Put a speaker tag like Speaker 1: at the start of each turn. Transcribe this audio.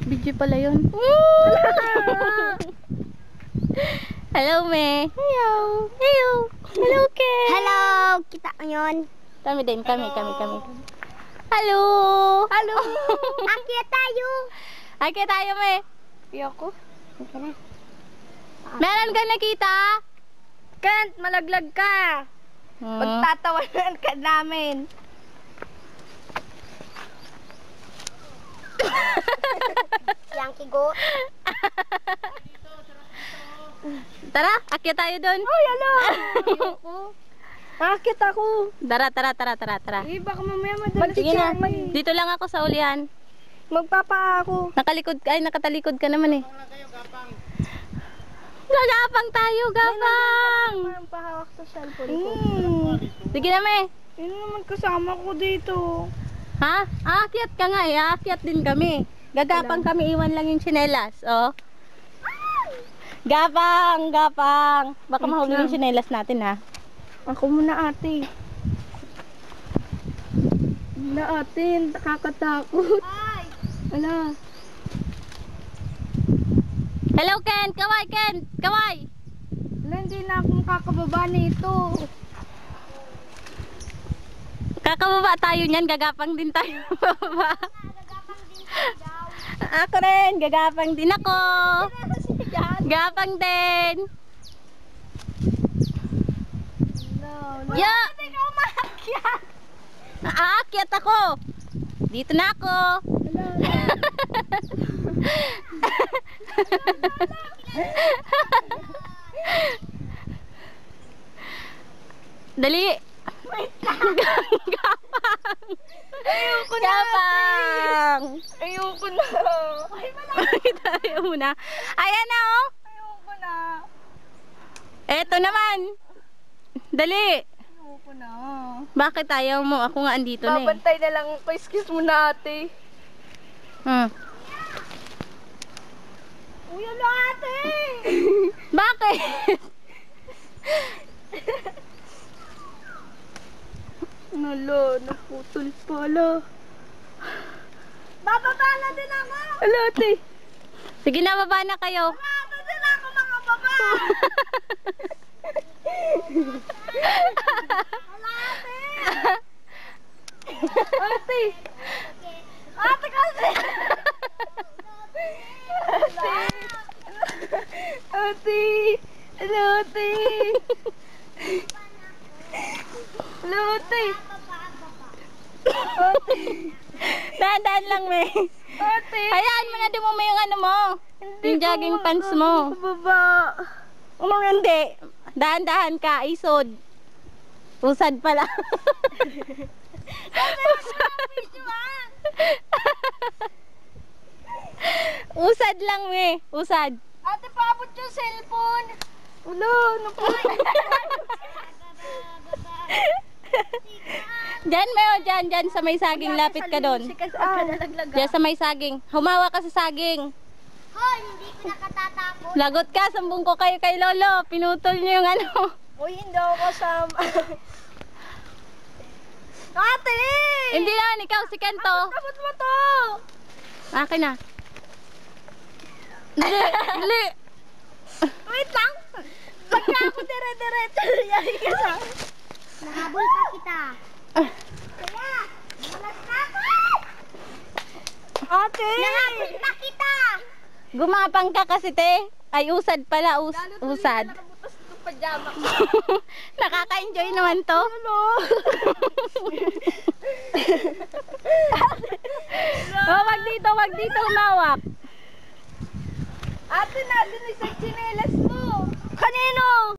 Speaker 1: Video pala yun. Hello, me. Hello. Hello. Hello, Ken.
Speaker 2: Hello! Kita mo yun?
Speaker 1: Kami din. Kami. Hello.
Speaker 2: Hello! Akyat tayo!
Speaker 1: Akit tayo, me.
Speaker 2: Ayoko. Ika na.
Speaker 1: Meron ka nakita?
Speaker 2: Kent, malaglag ka! Pagtatawanan ka namin. Yankee go.
Speaker 1: Tara, akit tayo doon.
Speaker 2: Ay, hello! Ayoko. Akit ako.
Speaker 1: Tara.
Speaker 2: Eh, baka mamaya madalas
Speaker 1: Sige na.
Speaker 2: siya.
Speaker 1: Dito lang ako sa ulihan.
Speaker 2: Magpapa ako.
Speaker 1: Nakatalikod ka naman eh. Gagapang tayo, gapang!
Speaker 2: Parang pahawak sa cellphone ko.
Speaker 1: Sige na, me.
Speaker 2: Yun naman kasama ko dito.
Speaker 1: Ha? Aakyat ka nga eh. Aakyat din kami. Gagapang kami. Iwan lang yung tsinelas. Oh. Gapang. Baka mahuli yung tsinelas natin, ha?
Speaker 2: Ako muna ate. Muna ate. Nakakatakot. Ala.
Speaker 1: Hello, Ken. Kaway, Ken. Kaway.
Speaker 2: Ala, hindi na ako makakababa nito.
Speaker 1: Kakababa tayo niyan. Gagapang din tayo. Bababa. Ako rin. Gagapang din ako. Gapang din.
Speaker 2: No.
Speaker 1: Ya.
Speaker 2: Hindi ka umakyat.
Speaker 1: Aakyat ako. Dito na ako. Dali. Gapang.
Speaker 2: Ayoko na.
Speaker 1: Gapang.
Speaker 2: Ayoko na. Ay,
Speaker 1: Tayo muna. Ayan na, oh.
Speaker 2: ayoko na.
Speaker 1: Eto naman. Dali.
Speaker 2: Ayoko na.
Speaker 1: Bakit ayaw mo? Ako nga andito na eh.
Speaker 2: Babantay na lang ako. Excuse mo na ate. Uy, ala ate.
Speaker 1: Bakit?
Speaker 2: Nalo, naputol pala. Bababa na din ako. Ala ate.
Speaker 1: Sige na, baba na kayo.
Speaker 2: Bababa din ako mga baba. Ala ate. Ate. Ate kasi. Ate. Ate. Hello ate. Hello ate. Ate.
Speaker 1: Dahan-dahan lang, me.
Speaker 2: Ate.
Speaker 1: Hayaan mo na dumumi yung ano mo. Yung jogging pants mo.
Speaker 2: Baba.
Speaker 1: Hindi. Dahan-dahan ka. Isod. Usad pala. Usad lang, me. Usad.
Speaker 2: Ate, paabot yung cellphone. Ulo,
Speaker 1: Diyan, me. Diyan. Sa may saging. Lapit ka doon. Diyan sa may saging. Humawa ka sa saging.
Speaker 2: Hoy, hindi ko nakatatakot.
Speaker 1: Lagot ka. Sambong ko kayo kay Lolo. Pinutol niyo yung ano.
Speaker 2: Uy, hindi ako kasama. Ate!
Speaker 1: Hindi naman. Ikaw, si Kento.
Speaker 2: Abot mo to!
Speaker 1: Akin na. Dali.
Speaker 2: Wait lang! Pagka ako dire-diretso, yari ka sa akin. Nahabol pa kita. Kaya, malas na ako! Ate! Nahabol pa kita!
Speaker 1: Gumapang ka kasi, te. Ay, usad pala. Usad.
Speaker 2: Nakabutas ng pajama ko.
Speaker 1: Nakaka-enjoy naman to.
Speaker 2: Ano?
Speaker 1: Oh, wag dito umawak.
Speaker 2: Ate, natin isang chinelas mo. Kanino?